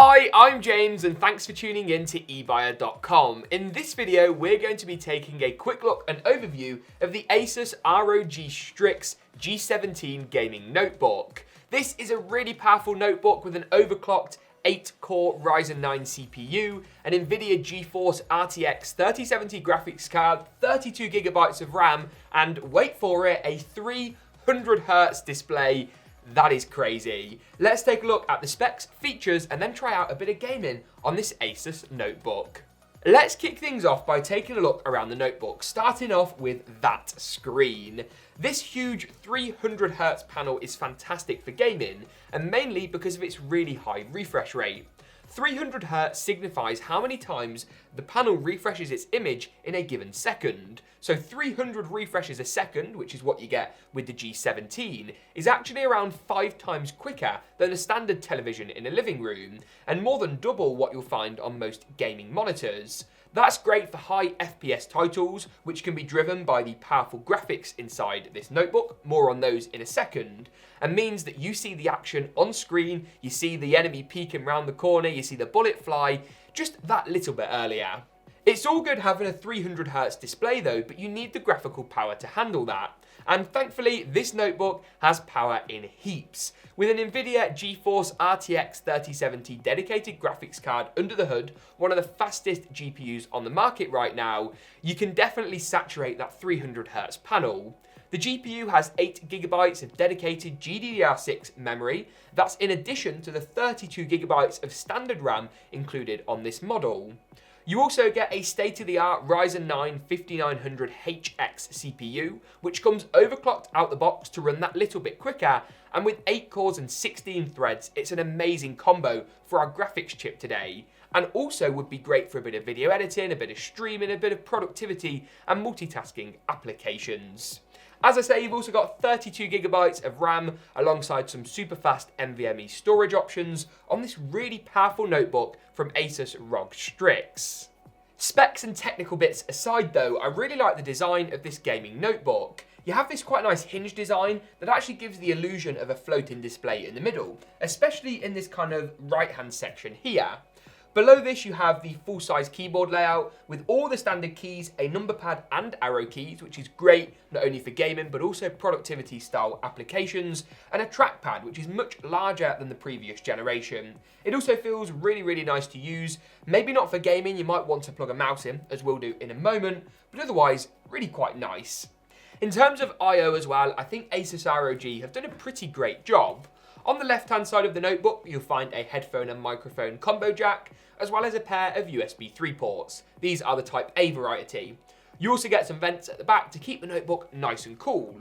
Hi, I'm James and thanks for tuning in to ebuyer.com. In this video, we're going to be taking a quick look and overview of the Asus ROG Strix G17 gaming notebook. This is a really powerful notebook with an overclocked 8-core Ryzen 9 CPU, an NVIDIA GeForce RTX 3070 graphics card, 32GB of RAM, and wait for it, a 300Hz display. That is crazy. Let's take a look at the specs, features, and then try out a bit of gaming on this Asus notebook. Let's kick things off by taking a look around the notebook, starting off with that screen. This huge 300Hz panel is fantastic for gaming, and mainly because of its really high refresh rate. 300Hz signifies how many times the panel refreshes its image in a given second. So 300 refreshes a second, which is what you get with the G17, is actually around 5 times quicker than a standard television in a living room, and more than double what you'll find on most gaming monitors. That's great for high FPS titles, which can be driven by the powerful graphics inside this notebook, more on those in a second, and means that you see the action on screen, you see the enemy peeking around the corner, you see the bullet fly, just that little bit earlier. It's all good having a 300Hz display though, but you need the graphical power to handle that. And thankfully, this notebook has power in heaps. With an NVIDIA GeForce RTX 3070 dedicated graphics card under the hood, one of the fastest GPUs on the market right now, you can definitely saturate that 300Hz panel. The GPU has 8GB of dedicated GDDR6 memory. That's in addition to the 32GB of standard RAM included on this model. You also get a state-of-the-art Ryzen 9 5900HX CPU, which comes overclocked out the box to run that little bit quicker, and with 8 cores and 16 threads, it's an amazing combo for our graphics chip today, and also would be great for a bit of video editing, a bit of streaming, a bit of productivity, and multitasking applications. As I say, you've also got 32GB of RAM alongside some super fast NVMe storage options on this really powerful notebook from Asus ROG Strix. Specs and technical bits aside though, I really like the design of this gaming notebook. You have this quite nice hinge design that actually gives the illusion of a floating display in the middle, especially in this kind of right-hand section here. Below this you have the full-size keyboard layout with all the standard keys, a number pad and arrow keys, which is great not only for gaming but also productivity style applications, and a trackpad which is much larger than the previous generation. It also feels really nice to use. Maybe not for gaming, you might want to plug a mouse in, as we'll do in a moment, but otherwise really quite nice. In terms of I/O as well, I think Asus ROG have done a pretty great job. On the left-hand side of the notebook, you'll find a headphone and microphone combo jack, as well as a pair of USB 3 ports. These are the Type A variety. You also get some vents at the back to keep the notebook nice and cool.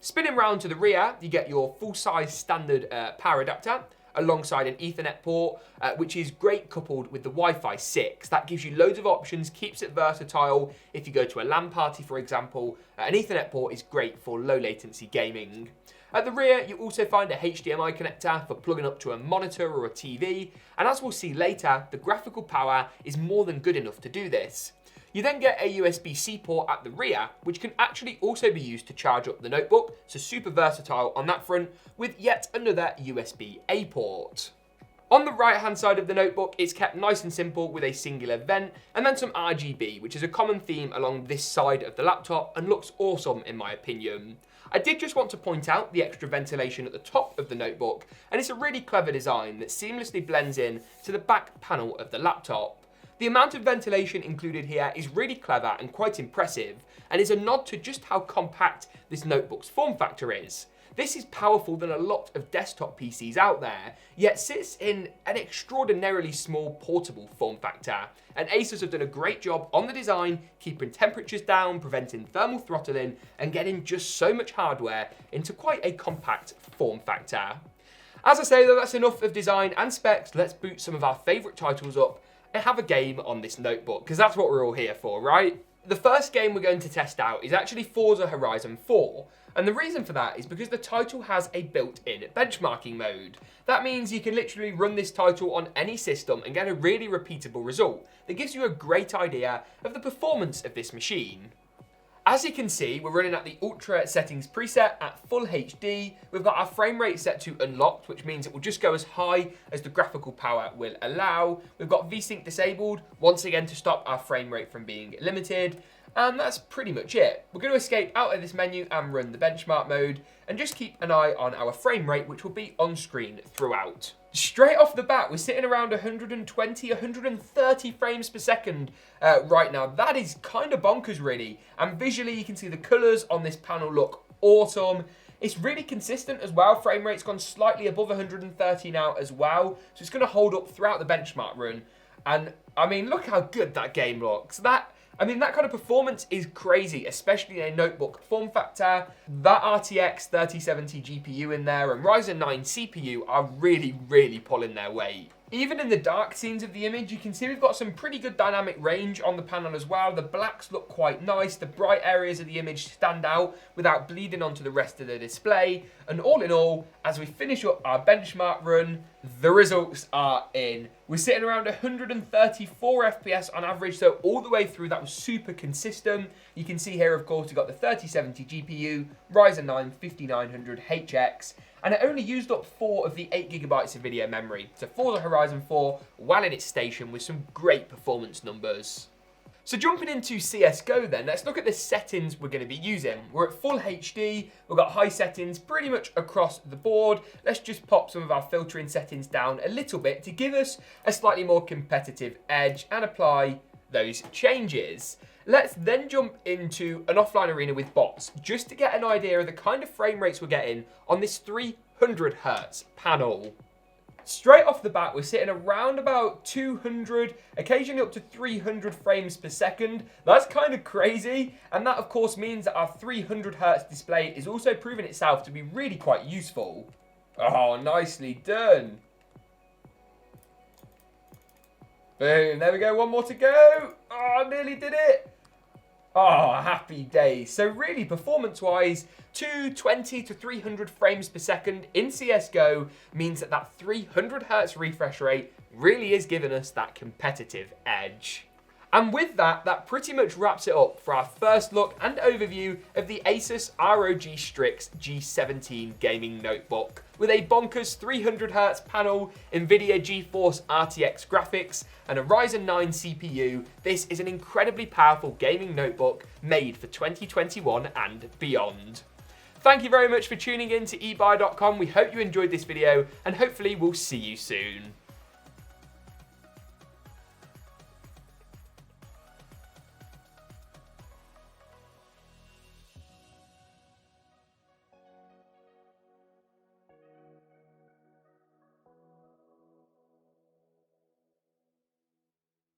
Spinning round to the rear, you get your full-size standard power adapter, alongside an Ethernet port, which is great coupled with the Wi-Fi 6. That gives you loads of options, keeps it versatile. If you go to a LAN party, for example, an Ethernet port is great for low latency gaming. At the rear, you also find a HDMI connector for plugging up to a monitor or a TV, and as we'll see later, the graphical power is more than good enough to do this. You then get a USB-C port at the rear, which can actually also be used to charge up the notebook, so super versatile on that front, with yet another USB-A port. On the right-hand side of the notebook, it's kept nice and simple with a singular vent, and then some RGB, which is a common theme along this side of the laptop and looks awesome in my opinion. I did just want to point out the extra ventilation at the top of the notebook, and it's a really clever design that seamlessly blends in to the back panel of the laptop. The amount of ventilation included here is really clever and quite impressive, and is a nod to just how compact this notebook's form factor is. This is powerful than a lot of desktop PCs out there, yet sits in an extraordinarily small portable form factor. And Asus have done a great job on the design, keeping temperatures down, preventing thermal throttling, and getting just so much hardware into quite a compact form factor. As I say though, that's enough of design and specs. Let's boot some of our favourite titles up and have a game on this notebook, because that's what we're all here for, right? The first game we're going to test out is actually Forza Horizon 4. And the reason for that is because the title has a built-in benchmarking mode. That means you can literally run this title on any system and get a really repeatable result that gives you a great idea of the performance of this machine. As you can see, we're running at the Ultra settings preset at full HD. We've got our frame rate set to unlocked, which means it will just go as high as the graphical power will allow. We've got VSync disabled, once again to stop our frame rate from being limited. And that's pretty much it. We're going to escape out of this menu and run the benchmark mode, and just keep an eye on our frame rate, which will be on screen throughout. Straight off the bat, we're sitting around 120, 130 frames per second right now. That is kind of bonkers, really. And visually, you can see the colours on this panel look awesome. It's really consistent as well. Frame rate's gone slightly above 130 now as well. So it's going to hold up throughout the benchmark run. And, I mean, look how good that game looks. That kind of performance is crazy, especially in a notebook form factor. That RTX 3070 GPU in there and Ryzen 9 CPU are really, really pulling their weight. Even in the dark scenes of the image, you can see we've got some pretty good dynamic range on the panel as well. The blacks look quite nice. The bright areas of the image stand out without bleeding onto the rest of the display. And all in all, as we finish up our benchmark run, the results are in. We're sitting around 134 FPS on average, so all the way through that was super consistent. You can see here, of course, we've got the 3070 GPU, Ryzen 9 5900HX, and it only used up 4 of the 8GB of video memory. So Forza Horizon 4, well in its station with some great performance numbers. So jumping into CSGO then, let's look at the settings we're going to be using. We're at full HD, we've got high settings pretty much across the board. Let's just pop some of our filtering settings down a little bit to give us a slightly more competitive edge and apply those changes. Let's then jump into an offline arena with bots, just to get an idea of the kind of frame rates we're getting on this 300Hz panel. Straight off the bat, we're sitting around about 200, occasionally up to 300 frames per second. That's kind of crazy, and that of course means that our 300Hz display is also proving itself to be really quite useful. Oh, nicely done. Boom, there we go, one more to go. Oh, I nearly did it. Oh, happy days. So really, performance-wise, 220 to 300 frames per second in CSGO means that 300Hz refresh rate really is giving us that competitive edge. And with that, that pretty much wraps it up for our first look and overview of the Asus ROG Strix G17 gaming notebook. With a bonkers 300Hz panel, NVIDIA GeForce RTX graphics, and a Ryzen 9 CPU, this is an incredibly powerful gaming notebook made for 2021 and beyond. Thank you very much for tuning in to ebuyer.com. We hope you enjoyed this video, and hopefully we'll see you soon.